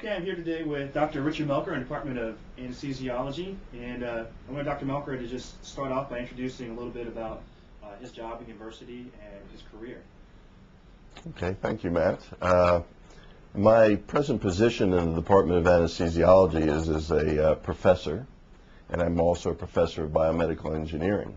Okay, I'm here today with Dr. Richard Melker in the Department of Anesthesiology, and I want Dr. Melker to just start off by introducing a little bit about his job at the university and his career. Okay, thank you, Matt. My present position in the Department of Anesthesiology is as a professor, and I'm also a professor of biomedical engineering.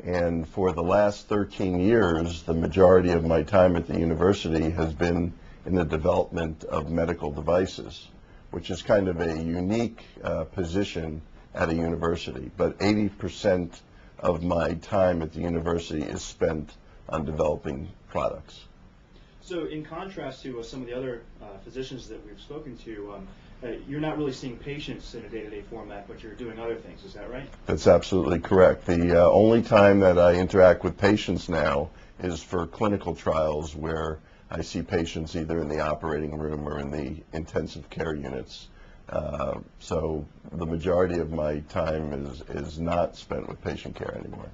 And for the last 13 years, the majority of my time at the university has been in the development of medical devices, which is kind of a unique position at a university. But 80% of my time at the university is spent on developing products. So in contrast to some of the other physicians that we've spoken to, you're not really seeing patients in a day-to-day format, but you're doing other things. Is that right? That's absolutely correct. The only time that I interact with patients now is for clinical trials where I see patients either in the operating room or in the intensive care units. So the majority of my time is not spent with patient care anymore.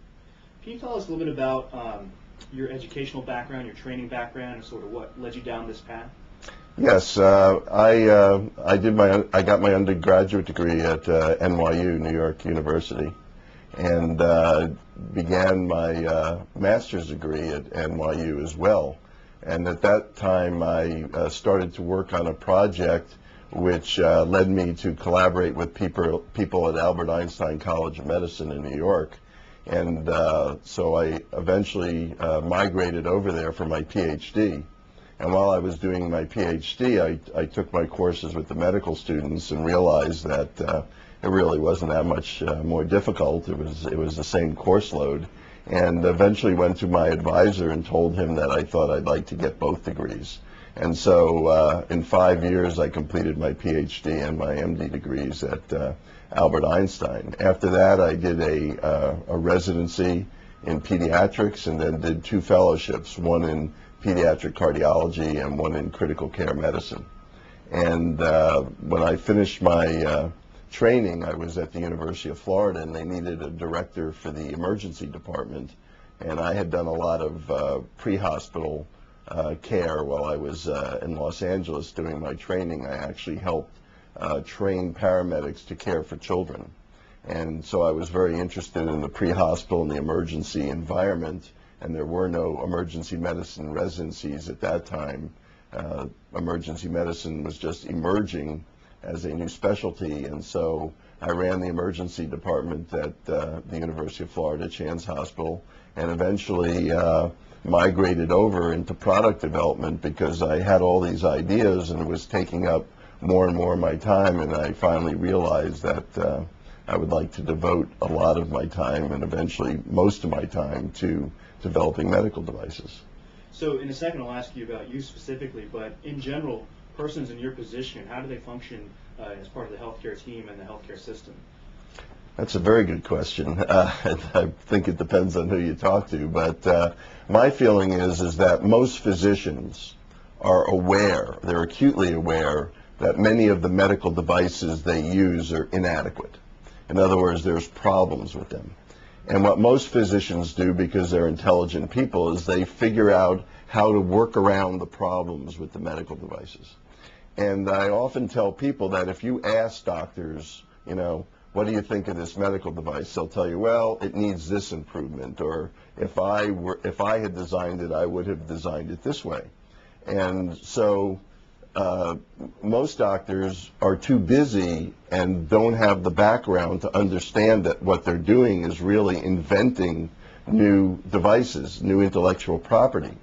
Can you tell us a little bit about your educational background, your training background, and sort of what led you down this path? Yes, I got my undergraduate degree at NYU, New York University, and began my master's degree at NYU as well. And at that time, I started to work on a project which led me to collaborate with people at Albert Einstein College of Medicine in New York. And so I eventually migrated over there for my PhD. And while I was doing my PhD, I took my courses with the medical students and realized that it really wasn't that much more difficult. It was the same course load. And eventually went to my advisor and told him that I thought I'd like to get both degrees. And so in 5 years, I completed my PhD and my MD degrees at Albert Einstein. After that, I did a residency in pediatrics and then did 2 fellowships, one in pediatric cardiology and one in critical care medicine. And when I finished my training, I was at the University of Florida, and they needed a director for the emergency department. And I had done a lot of pre-hospital care while I was in Los Angeles doing my training. I actually helped train paramedics to care for children. And so I was very interested in the pre-hospital and the emergency environment, and there were no emergency medicine residencies at that time. Emergency medicine was just emerging as a new specialty, and so I ran the emergency department at the University of Florida Chans Hospital, and eventually migrated over into product development because I had all these ideas and it was taking up more and more of my time, and I finally realized that I would like to devote a lot of my time and eventually most of my time to developing medical devices. So in a second I'll ask you about you specifically, but in general, persons in your position, how do they function as part of the healthcare team and the healthcare system? That's a very good question. I think it depends on who you talk to, but my feeling is that most physicians are aware, they're acutely aware, that many of the medical devices they use are inadequate. In other words, there's problems with them. And what most physicians do, because they're intelligent people, is they figure out how to work around the problems with the medical devices. And I often tell people that if you ask doctors, you know, what do you think of this medical device? They'll tell you, well, it needs this improvement, or if I had designed it, I would have designed it this way. And so most doctors are too busy and don't have the background to understand that what they're doing is really inventing new devices, new intellectual property.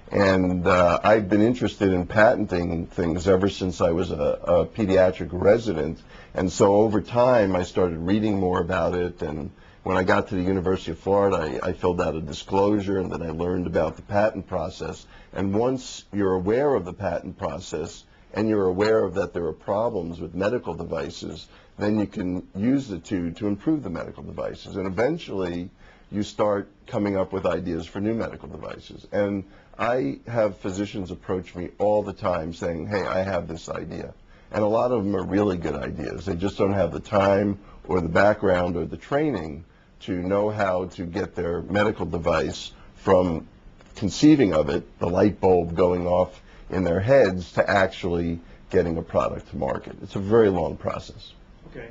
And I've been interested in patenting things ever since I was a pediatric resident. And so over time, I started reading more about it. And when I got to the University of Florida, I filled out a disclosure, and then I learned about the patent process. And once you're aware of the patent process and you're aware of that there are problems with medical devices, then you can use the two to improve the medical devices. And eventually, you start coming up with ideas for new medical devices. And I have physicians approach me all the time saying, hey, I have this idea. And a lot of them are really good ideas. They just don't have the time or the background or the training to know how to get their medical device from conceiving of it, the light bulb going off in their heads, to actually getting a product to market. It's a very long process. Okay.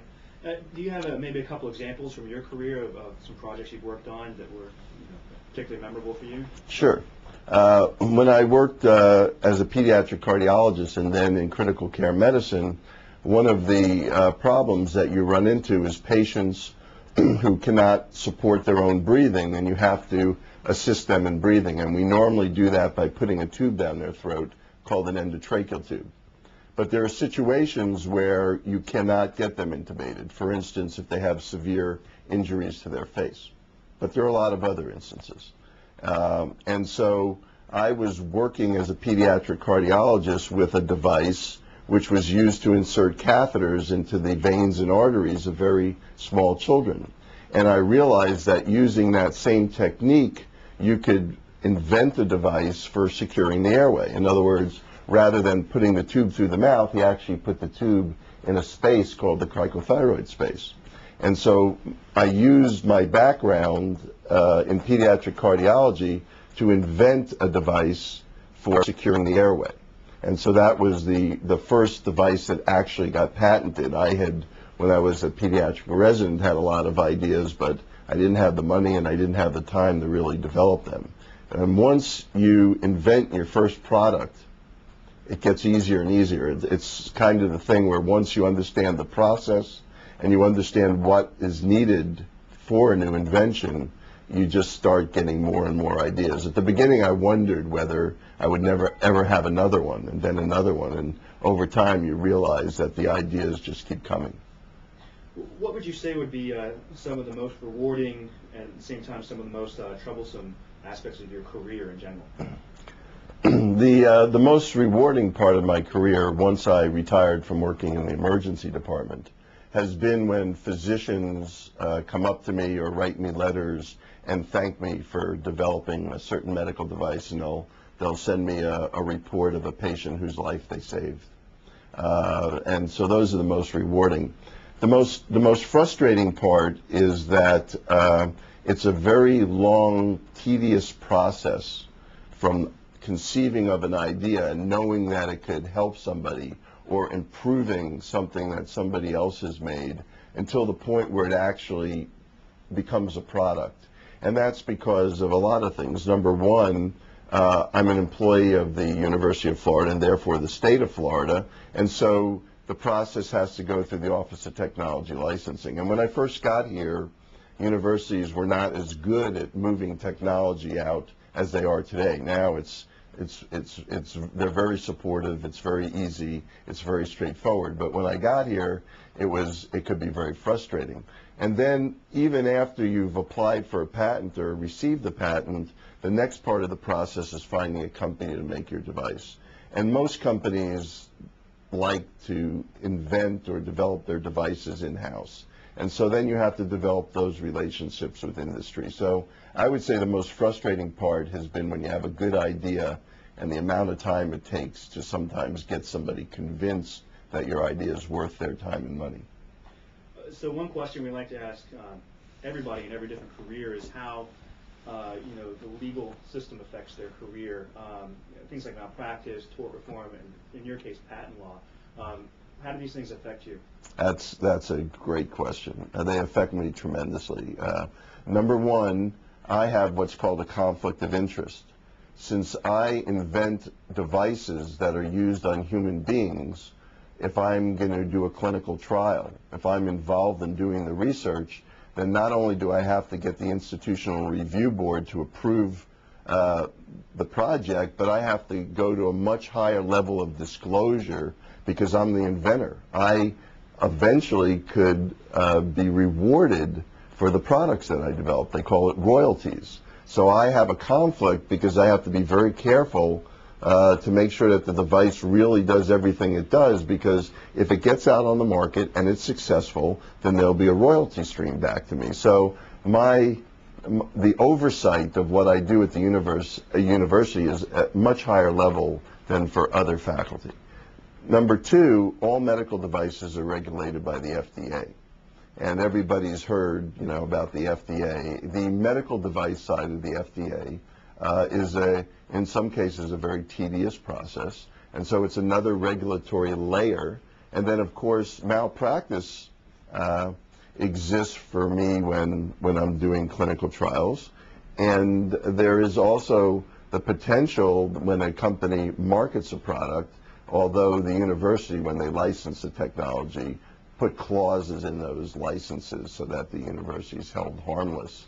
Do you have maybe a couple examples from your career of some projects you've worked on that were particularly memorable for you? Sure. When I worked as a pediatric cardiologist and then in critical care medicine, one of the problems that you run into is patients who cannot support their own breathing, and you have to assist them in breathing. And we normally do that by putting a tube down their throat called an endotracheal tube. But there are situations where you cannot get them intubated. For instance, if they have severe injuries to their face. But there are a lot of other instances. And so I was working as a pediatric cardiologist with a device which was used to insert catheters into the veins and arteries of very small children. And I realized that using that same technique, you could invent a device for securing the airway. In other words, rather than putting the tube through the mouth, he actually put the tube in a space called the cricothyroid space. And so I used my background in pediatric cardiology to invent a device for securing the airway. And so that was the first device that actually got patented. I had, when I was a pediatric resident, had a lot of ideas, but I didn't have the money and I didn't have the time to really develop them. And once you invent your first product, it gets easier and easier. It's kind of the thing where once you understand the process and you understand what is needed for a new invention, you just start getting more and more ideas. At the beginning, I wondered whether I would never ever have another one, and then another one. And over time, you realize that the ideas just keep coming. What would you say would be some of the most rewarding and at the same time some of the most troublesome aspects of your career in general? The most rewarding part of my career, once I retired from working in the emergency department, has been when physicians come up to me or write me letters and thank me for developing a certain medical device, and they'll send me a report of a patient whose life they saved. And so those are the most rewarding. The most frustrating part is that it's a very long, tedious process from conceiving of an idea and knowing that it could help somebody or improving something that somebody else has made until the point where it actually becomes a product. And that's because of a lot of things. Number one, I'm an employee of the University of Florida and therefore the state of Florida, and so the process has to go through the Office of Technology Licensing. And when I first got here, universities were not as good at moving technology out as they are today. Now they're very supportive, it's very easy, it's very straightforward. But when I got here, it could be very frustrating. And then even after you've applied for a patent or received the patent, the next part of the process is finding a company to make your device. And most companies like to invent or develop their devices in-house. And so then you have to develop those relationships with industry. So I would say the most frustrating part has been when you have a good idea and the amount of time it takes to sometimes get somebody convinced that your idea is worth their time and money. So one question we like to ask everybody in every different career is how the legal system affects their career. Things like malpractice, tort reform, and in your case, patent law. How do these things affect you? That's a great question. They affect me tremendously. Number one, I have what's called a conflict of interest. Since I invent devices that are used on human beings, if I'm going to do a clinical trial, if I'm involved in doing the research, then not only do I have to get the Institutional Review Board to approve the project, but I have to go to a much higher level of disclosure because I'm the inventor. I eventually could be rewarded for the products that I develop. They call it royalties. So I have a conflict because I have to be very careful to make sure that the device really does everything it does, because if it gets out on the market and it's successful, then there'll be a royalty stream back to me. So the oversight of what I do at the university is at a much higher level than for other faculty. Number two, all medical devices are regulated by the FDA. And everybody's heard, about the FDA. The medical device side of the FDA in some cases, a very tedious process. And so it's another regulatory layer. And then, of course, malpractice exists for me when I'm doing clinical trials. And there is also the potential when a company markets a product, although the university, when they license the technology, put clauses in those licenses so that the university is held harmless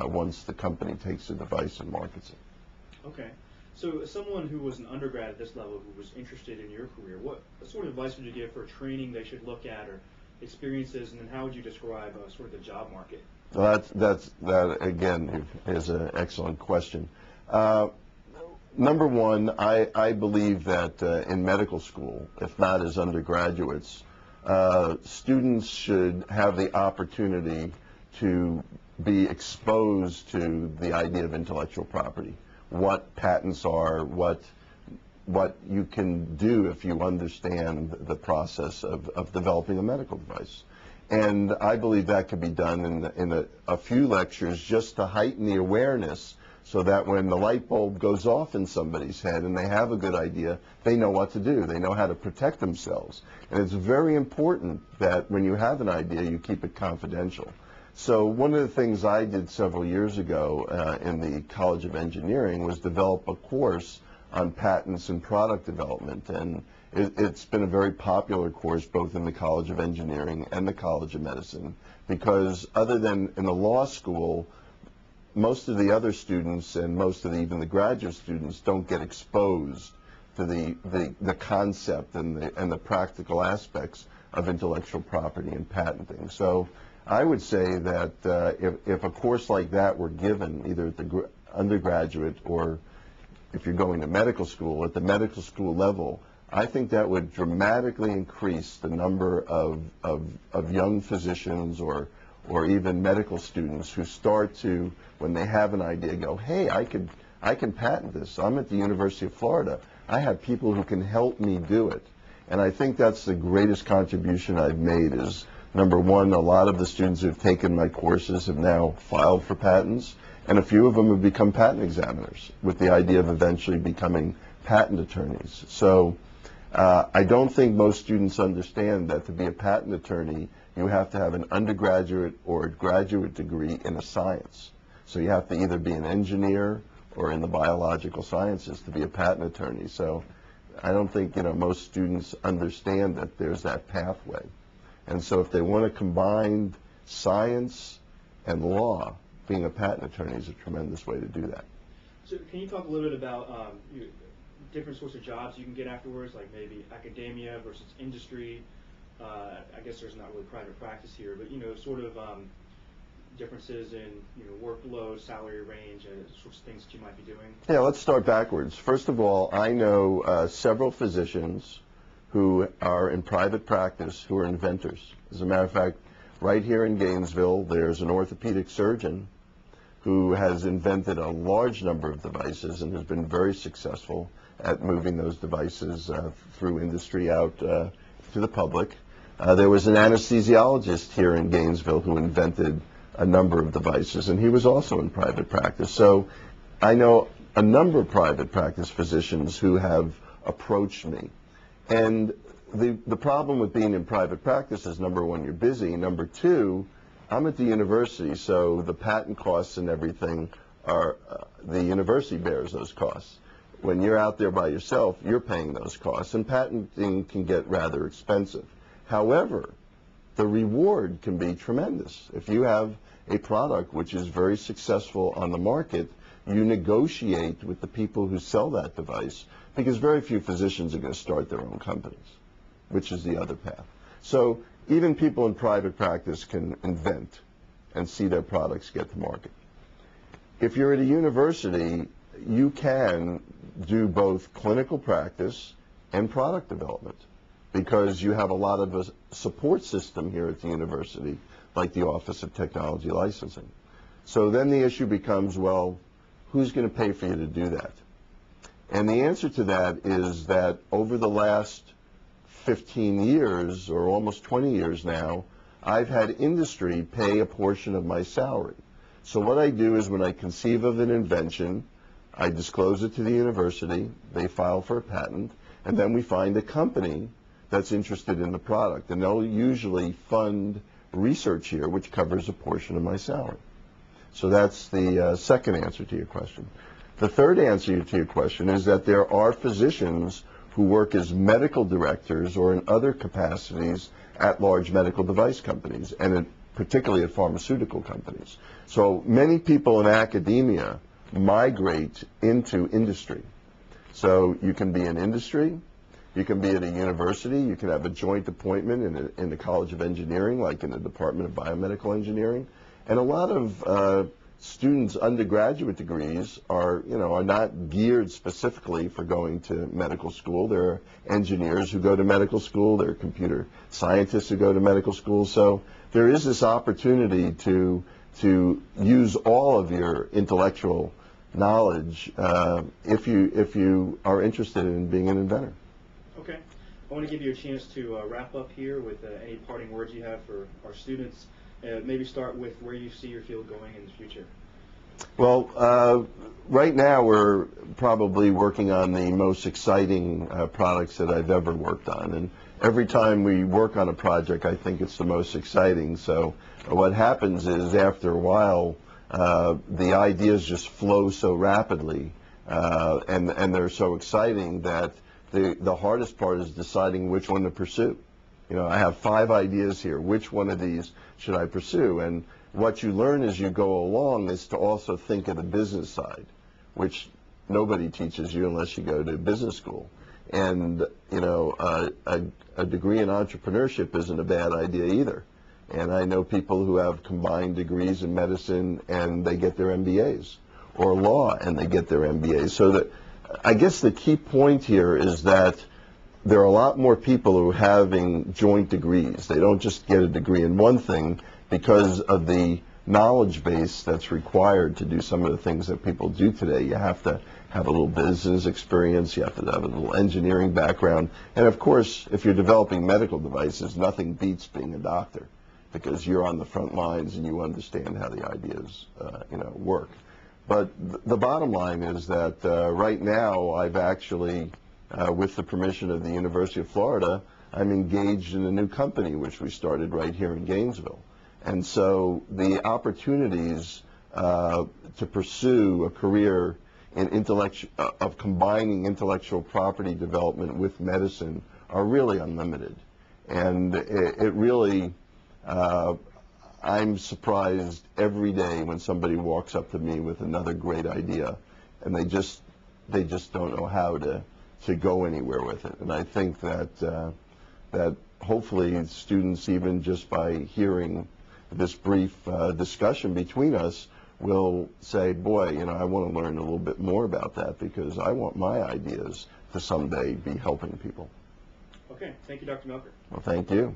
once the company takes the device and markets it. Okay. So as someone who was an undergrad at this level who was interested in your career, what sort of advice would you give for training they should look at or experiences, and then how would you describe sort of the job market? Well, that again is an excellent question. Number one, I believe that in medical school, if not as undergraduates, students should have the opportunity to be exposed to the idea of intellectual property, what patents are, what you can do if you understand the process of developing a medical device. And I believe that could be done in a few lectures just to heighten the awareness so that when the light bulb goes off in somebody's head and they have a good idea, they know what to do. They know how to protect themselves. And it's very important that when you have an idea, you keep it confidential. So one of the things I did several years ago in the College of Engineering was develop a course on patents and product development. And it's been a very popular course both in the College of Engineering and the College of Medicine, because other than in the law school, most of the other students and most of even the graduate students don't get exposed to the concept and the practical aspects of intellectual property and patenting. So I would say that if a course like that were given either at the undergraduate or if you're going to medical school, at the medical school level, I think that would dramatically increase the number of young physicians or even medical students who start to, when they have an idea, go, hey, I can patent this. I'm at the University of Florida. I have people who can help me do it. And I think that's the greatest contribution I've made is, number one, a lot of the students who have taken my courses have now filed for patents, and a few of them have become patent examiners with the idea of eventually becoming patent attorneys. So I don't think most students understand that to be a patent attorney, you have to have an undergraduate or a graduate degree in a science. So you have to either be an engineer or in the biological sciences to be a patent attorney. So I don't think most students understand that there's that pathway. And so if they want to combine science and law, being a patent attorney is a tremendous way to do that. So can you talk a little bit about different sorts of jobs you can get afterwards, like maybe academia versus industry? I guess there's not really private practice here, but sort of differences in workload, salary range, and sorts of things that you might be doing. Yeah, let's start backwards. First of all, I know several physicians who are in private practice who are inventors. As a matter of fact, right here in Gainesville, there's an orthopedic surgeon who has invented a large number of devices and has been very successful at moving those devices through industry out to the public. There was an anesthesiologist here in Gainesville who invented a number of devices, and he was also in private practice. So I know a number of private practice physicians who have approached me. And the problem with being in private practice is, number one, you're busy. Number two, I'm at the university, so the patent costs and everything are, the university bears those costs. When you're out there by yourself, you're paying those costs, and patenting can get rather expensive. However, the reward can be tremendous. If you have a product which is very successful on the market, you negotiate with the people who sell that device, because very few physicians are going to start their own companies, which is the other path. So even people in private practice can invent and see their products get to market. If you're at a university, you can do both clinical practice and product development, because you have a lot of a support system here at the university, like the Office of Technology Licensing. So then the issue becomes, well, who's going to pay for you to do that? And the answer to that is that over the last 15 years, or almost 20 years now, I've had industry pay a portion of my salary. So what I do is when I conceive of an invention, I disclose it to the university, they file for a patent, and then we find a company that's interested in the product, and they'll usually fund research here, which covers a portion of my salary. So that's the second answer to your question. The third answer to your question is that there are physicians who work as medical directors or in other capacities at large medical device companies, and particularly at pharmaceutical companies. So many people in academia migrate into industry. So you can be in industry, you can be at a university, you can have a joint appointment in the College of Engineering, like in the Department of Biomedical Engineering. And a lot of students' undergraduate degrees are not geared specifically for going to medical school. There are engineers who go to medical school, there are computer scientists who go to medical school. So there is this opportunity to use all of your intellectual knowledge if you are interested in being an inventor. Okay. I want to give you a chance to wrap up here with any parting words you have for our students. Maybe start with where you see your field going in the future. Well, right now we're probably working on the most exciting products that I've ever worked on. And every time we work on a project, I think it's the most exciting. So what happens is after a while, the ideas just flow so rapidly and they're so exciting that the hardest part is deciding which one to pursue. I have 5 ideas here. Which one of these should I pursue? And what you learn as you go along is to also think of the business side, which nobody teaches you unless you go to business school. And, a degree in entrepreneurship isn't a bad idea either. And I know people who have combined degrees in medicine and they get their MBAs, or law and they get their MBAs. So that I guess the key point here is that there are a lot more people who are having joint degrees. They don't just get a degree in one thing because of the knowledge base that's required to do some of the things that people do today. You have to have a little business experience, you have to have a little engineering background, and of course, if you're developing medical devices, nothing beats being a doctor because you're on the front lines and you understand how the ideas work. But the bottom line is that right now I've actually, with the permission of the University of Florida, I'm engaged in a new company which we started right here in Gainesville. And so the opportunities to pursue a career in of combining intellectual property development with medicine are really unlimited. And it really, I'm surprised every day when somebody walks up to me with another great idea, and they just don't know how to go anywhere with it. And I think that that hopefully students, even just by hearing this brief discussion between us, will say, boy, I want to learn a little bit more about that because I want my ideas to someday be helping people. Okay. Thank you, Dr. Melker. Well, thank you.